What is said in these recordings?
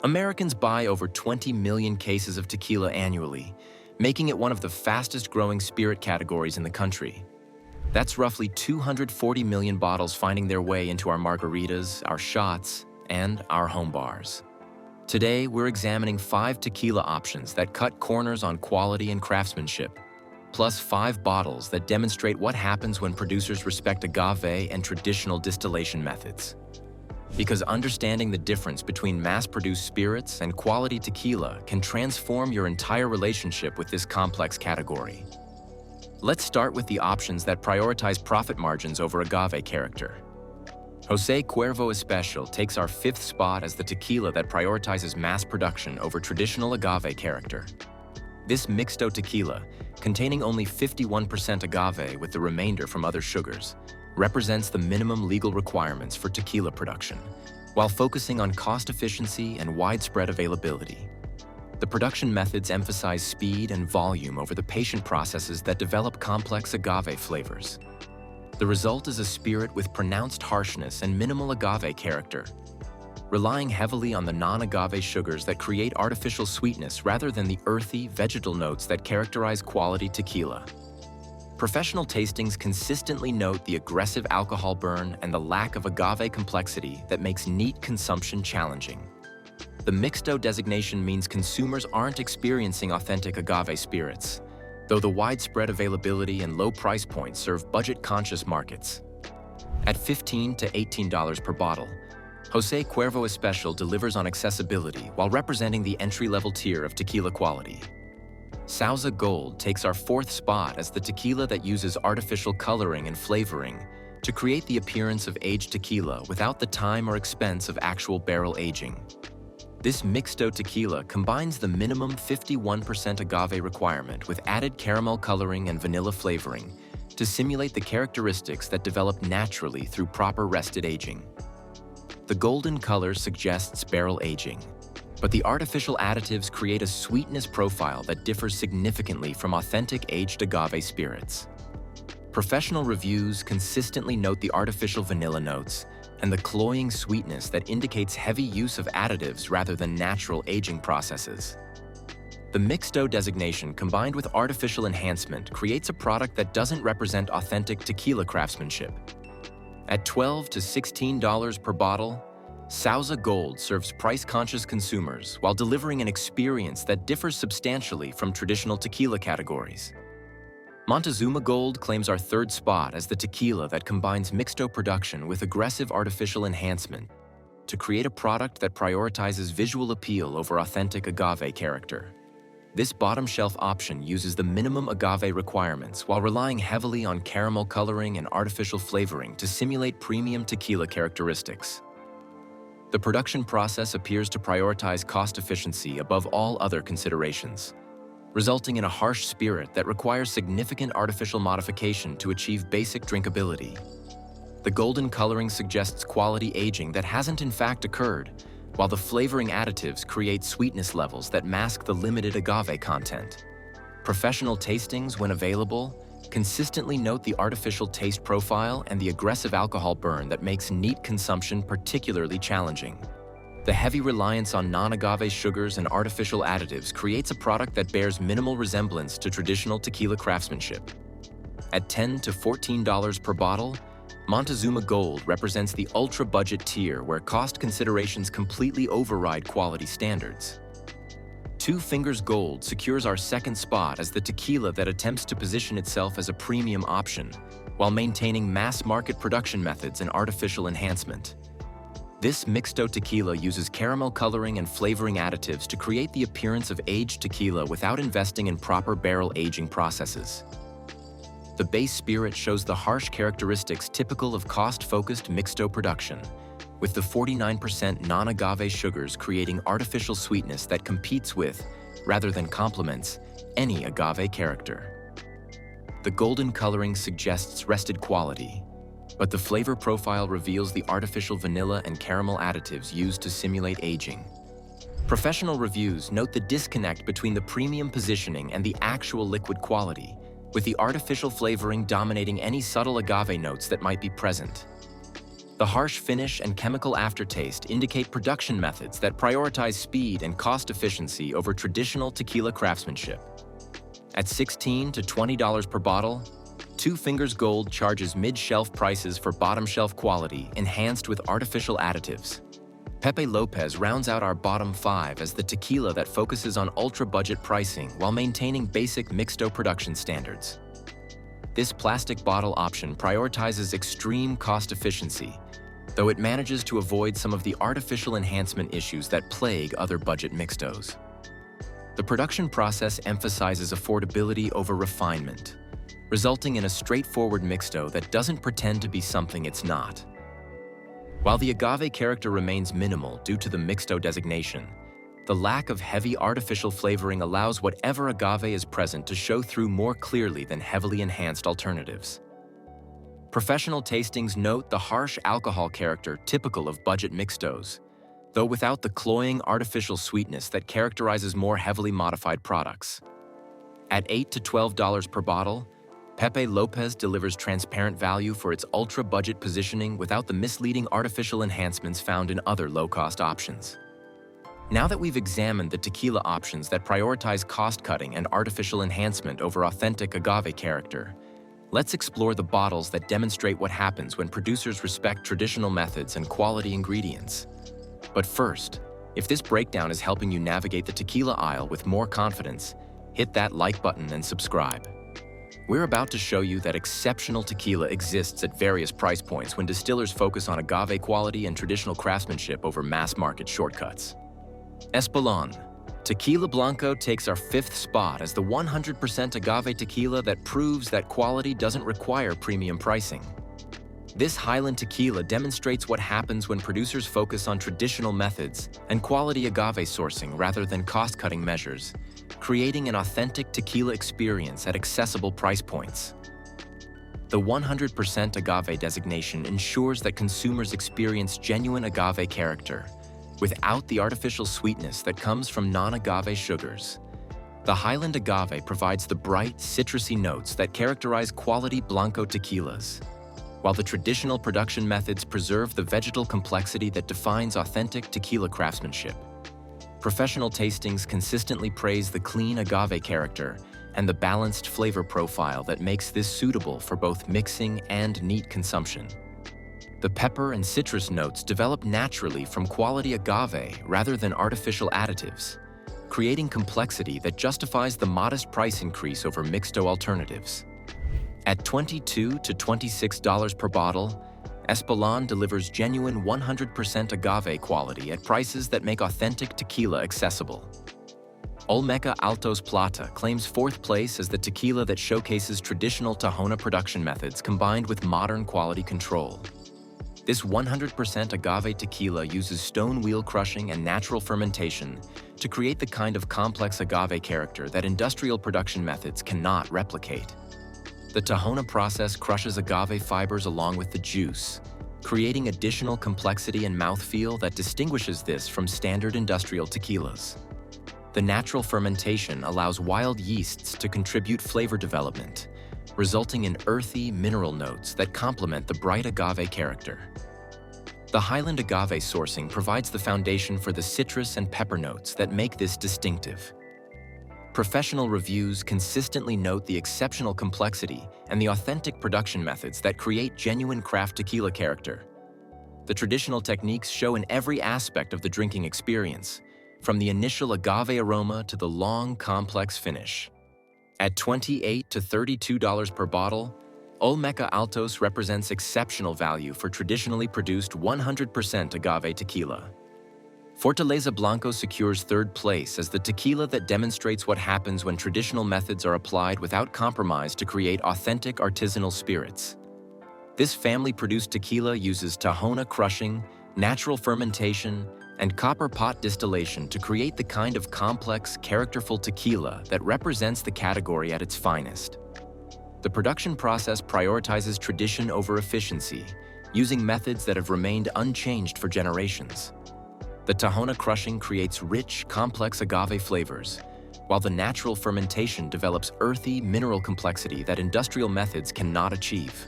Americans buy over 20 million cases of tequila annually, making it one of the fastest-growing spirit categories in the country. That's roughly 240 million bottles finding their way into our margaritas, our shots, and our home bars. Today, we're examining 5 tequila options that cut corners on quality and craftsmanship, plus 5 bottles that demonstrate what happens when producers respect agave and traditional distillation methods. Because understanding the difference between mass-produced spirits and quality tequila can transform your entire relationship with this complex category. Let's start with the options that prioritize profit margins over agave character. José Cuervo Especial takes our 5th spot as the tequila that prioritizes mass production over traditional agave character. This mixto tequila, containing only 51% agave with the remainder from other sugars, represents the minimum legal requirements for tequila production, while focusing on cost efficiency and widespread availability. The production methods emphasize speed and volume over the patient processes that develop complex agave flavors. The result is a spirit with pronounced harshness and minimal agave character, relying heavily on the non-agave sugars that create artificial sweetness rather than the earthy, vegetal notes that characterize quality tequila. Professional tastings consistently note the aggressive alcohol burn and the lack of agave complexity that makes neat consumption challenging. The mixto designation means consumers aren't experiencing authentic agave spirits, though the widespread availability and low price points serve budget-conscious markets. At $15 to $18 per bottle, José Cuervo Especial delivers on accessibility while representing the entry-level tier of tequila quality. Sauza Gold takes our 4th spot as the tequila that uses artificial coloring and flavoring to create the appearance of aged tequila without the time or expense of actual barrel aging. This mixto tequila combines the minimum 51% agave requirement with added caramel coloring and vanilla flavoring to simulate the characteristics that develop naturally through proper rested aging. The golden color suggests barrel aging, but the artificial additives create a sweetness profile that differs significantly from authentic aged agave spirits. Professional reviews consistently note the artificial vanilla notes and the cloying sweetness that indicates heavy use of additives rather than natural aging processes. The mixto designation combined with artificial enhancement creates a product that doesn't represent authentic tequila craftsmanship. At $12 to $16 per bottle, Sauza Gold serves price-conscious consumers while delivering an experience that differs substantially from traditional tequila categories. Montezuma Gold claims our 3rd spot as the tequila that combines mixto production with aggressive artificial enhancement to create a product that prioritizes visual appeal over authentic agave character. This bottom-shelf option uses the minimum agave requirements while relying heavily on caramel coloring and artificial flavoring to simulate premium tequila characteristics. The production process appears to prioritize cost efficiency above all other considerations, resulting in a harsh spirit that requires significant artificial modification to achieve basic drinkability. The golden coloring suggests quality aging that hasn't in fact occurred, while the flavoring additives create sweetness levels that mask the limited agave content. Professional tastings, when available, consistently note the artificial taste profile and the aggressive alcohol burn that makes neat consumption particularly challenging. The heavy reliance on non-agave sugars and artificial additives creates a product that bears minimal resemblance to traditional tequila craftsmanship. At $10 to $14 per bottle, Montezuma Gold represents the ultra-budget tier where cost considerations completely override quality standards. Two Fingers Gold secures our 2nd spot as the tequila that attempts to position itself as a premium option while maintaining mass-market production methods and artificial enhancement. This mixto tequila uses caramel coloring and flavoring additives to create the appearance of aged tequila without investing in proper barrel aging processes. The base spirit shows the harsh characteristics typical of cost-focused mixto production, with the 49% non-agave sugars creating artificial sweetness that competes with, rather than complements, any agave character. The golden coloring suggests rested quality, but the flavor profile reveals the artificial vanilla and caramel additives used to simulate aging. Professional reviews note the disconnect between the premium positioning and the actual liquid quality, with the artificial flavoring dominating any subtle agave notes that might be present. The harsh finish and chemical aftertaste indicate production methods that prioritize speed and cost efficiency over traditional tequila craftsmanship. At $16 to $20 per bottle, Two Fingers Gold charges mid-shelf prices for bottom-shelf quality enhanced with artificial additives. Pepe Lopez rounds out our bottom five as the tequila that focuses on ultra-budget pricing while maintaining basic mixto production standards. This plastic bottle option prioritizes extreme cost efficiency, though it manages to avoid some of the artificial enhancement issues that plague other budget mixtos. The production process emphasizes affordability over refinement, resulting in a straightforward mixto that doesn't pretend to be something it's not. While the agave character remains minimal due to the mixto designation, the lack of heavy artificial flavoring allows whatever agave is present to show through more clearly than heavily enhanced alternatives. Professional tastings note the harsh alcohol character typical of budget mixtos, though without the cloying artificial sweetness that characterizes more heavily modified products. At $8 to $12 per bottle, Pepe Lopez delivers transparent value for its ultra-budget positioning without the misleading artificial enhancements found in other low-cost options. Now that we've examined the tequila options that prioritize cost-cutting and artificial enhancement over authentic agave character, let's explore the bottles that demonstrate what happens when producers respect traditional methods and quality ingredients. But first, if this breakdown is helping you navigate the tequila aisle with more confidence, hit that like button and subscribe. We're about to show you that exceptional tequila exists at various price points when distillers focus on agave quality and traditional craftsmanship over mass-market shortcuts. Espolòn. Tequila Blanco takes our fifth spot as the 100% agave tequila that proves that quality doesn't require premium pricing. This Highland tequila demonstrates what happens when producers focus on traditional methods and quality agave sourcing rather than cost-cutting measures, creating an authentic tequila experience at accessible price points. The 100% agave designation ensures that consumers experience genuine agave character, without the artificial sweetness that comes from non-agave sugars. The Highland agave provides the bright, citrusy notes that characterize quality Blanco tequilas, while the traditional production methods preserve the vegetal complexity that defines authentic tequila craftsmanship. Professional tastings consistently praise the clean agave character and the balanced flavor profile that makes this suitable for both mixing and neat consumption. The pepper and citrus notes develop naturally from quality agave rather than artificial additives, creating complexity that justifies the modest price increase over mixto alternatives. At $22 to $26 per bottle, Espolòn delivers genuine 100% agave quality at prices that make authentic tequila accessible. Olmeca Altos Plata claims fourth place as the tequila that showcases traditional Tahona production methods combined with modern quality control. This 100% agave tequila uses stone wheel crushing and natural fermentation to create the kind of complex agave character that industrial production methods cannot replicate. The Tahona process crushes agave fibers along with the juice, creating additional complexity and mouthfeel that distinguishes this from standard industrial tequilas. The natural fermentation allows wild yeasts to contribute flavor development, resulting in earthy mineral notes that complement the bright agave character. The Highland agave sourcing provides the foundation for the citrus and pepper notes that make this distinctive. Professional reviews consistently note the exceptional complexity and the authentic production methods that create genuine craft tequila character. The traditional techniques show in every aspect of the drinking experience, from the initial agave aroma to the long, complex finish. At $28 to $32 per bottle, Olmeca Altos represents exceptional value for traditionally produced 100% agave tequila. Fortaleza Blanco secures third place as the tequila that demonstrates what happens when traditional methods are applied without compromise to create authentic artisanal spirits. This family-produced tequila uses Tahona crushing, natural fermentation, and copper pot distillation to create the kind of complex, characterful tequila that represents the category at its finest. The production process prioritizes tradition over efficiency, using methods that have remained unchanged for generations. The Tahona crushing creates rich, complex agave flavors, while the natural fermentation develops earthy, mineral complexity that industrial methods cannot achieve.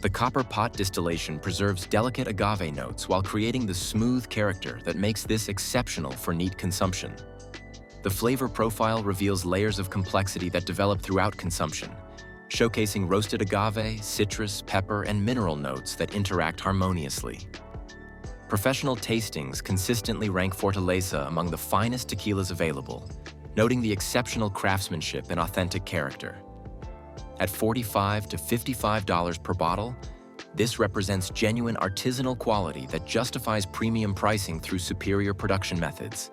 The copper pot distillation preserves delicate agave notes while creating the smooth character that makes this exceptional for neat consumption. The flavor profile reveals layers of complexity that develop throughout consumption, showcasing roasted agave, citrus, pepper, and mineral notes that interact harmoniously. Professional tastings consistently rank Fortaleza among the finest tequilas available, noting the exceptional craftsmanship and authentic character. At $45 to $55 per bottle, this represents genuine artisanal quality that justifies premium pricing through superior production methods.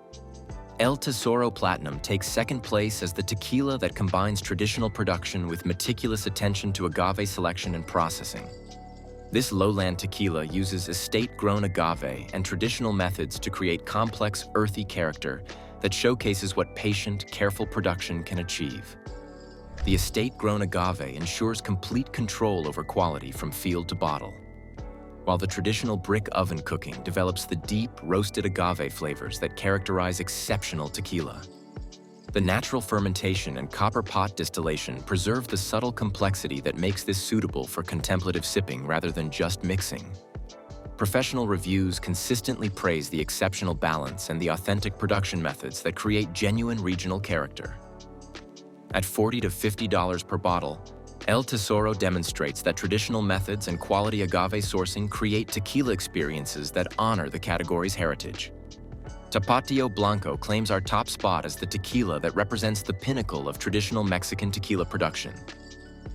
El Tesoro Platinum takes second place as the tequila that combines traditional production with meticulous attention to agave selection and processing. This lowland tequila uses estate-grown agave and traditional methods to create complex, earthy character that showcases what patient, careful production can achieve. The estate-grown agave ensures complete control over quality from field to bottle, while the traditional brick oven cooking develops the deep, roasted agave flavors that characterize exceptional tequila. The natural fermentation and copper pot distillation preserve the subtle complexity that makes this suitable for contemplative sipping rather than just mixing. Professional reviews consistently praise the exceptional balance and the authentic production methods that create genuine regional character. At $40 to $50 per bottle, El Tesoro demonstrates that traditional methods and quality agave sourcing create tequila experiences that honor the category's heritage. Tapatio Blanco claims our top spot as the tequila that represents the pinnacle of traditional Mexican tequila production.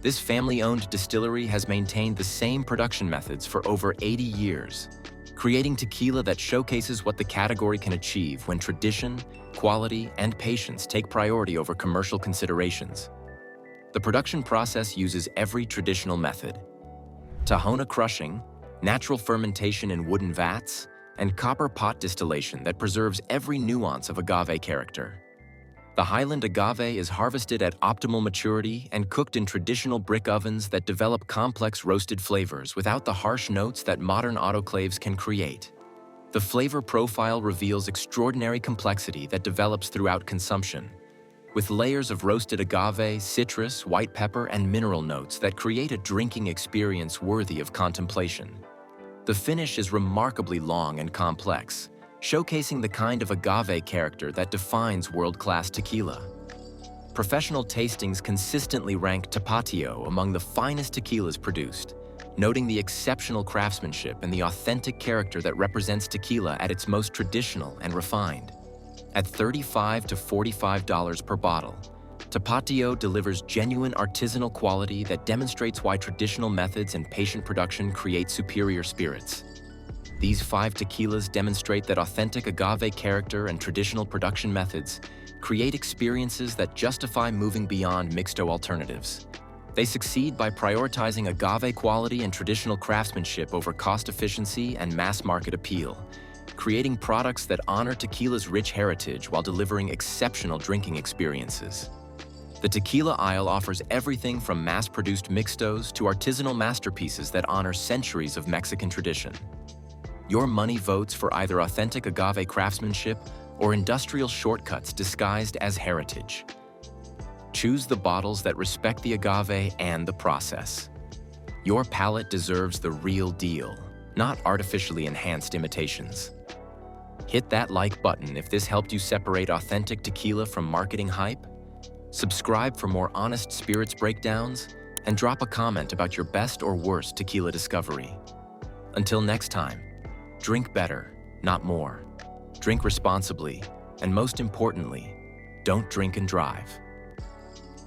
This family-owned distillery has maintained the same production methods for over 80 years, creating tequila that showcases what the category can achieve when tradition, quality, and patience take priority over commercial considerations. The production process uses every traditional method: Tahona crushing, natural fermentation in wooden vats, and copper pot distillation that preserves every nuance of agave character. The Highland agave is harvested at optimal maturity and cooked in traditional brick ovens that develop complex roasted flavors without the harsh notes that modern autoclaves can create. The flavor profile reveals extraordinary complexity that develops throughout consumption, with layers of roasted agave, citrus, white pepper, and mineral notes that create a drinking experience worthy of contemplation. The finish is remarkably long and complex, showcasing the kind of agave character that defines world-class tequila. Professional tastings consistently rank Tapatio among the finest tequilas produced, noting the exceptional craftsmanship and the authentic character that represents tequila at its most traditional and refined. At $35 to $45 per bottle, Tapatio delivers genuine artisanal quality that demonstrates why traditional methods and patient production create superior spirits. These 5 tequilas demonstrate that authentic agave character and traditional production methods create experiences that justify moving beyond mixto alternatives. They succeed by prioritizing agave quality and traditional craftsmanship over cost efficiency and mass market appeal, creating products that honor tequila's rich heritage while delivering exceptional drinking experiences. The tequila aisle offers everything from mass-produced mixtos to artisanal masterpieces that honor centuries of Mexican tradition. Your money votes for either authentic agave craftsmanship or industrial shortcuts disguised as heritage. Choose the bottles that respect the agave and the process. Your palate deserves the real deal, not artificially enhanced imitations. Hit that like button if this helped you separate authentic tequila from marketing hype. Subscribe for more honest spirits breakdowns, and drop a comment about your best or worst tequila discovery. Until next time, drink better, not more. Drink responsibly, and most importantly, don't drink and drive.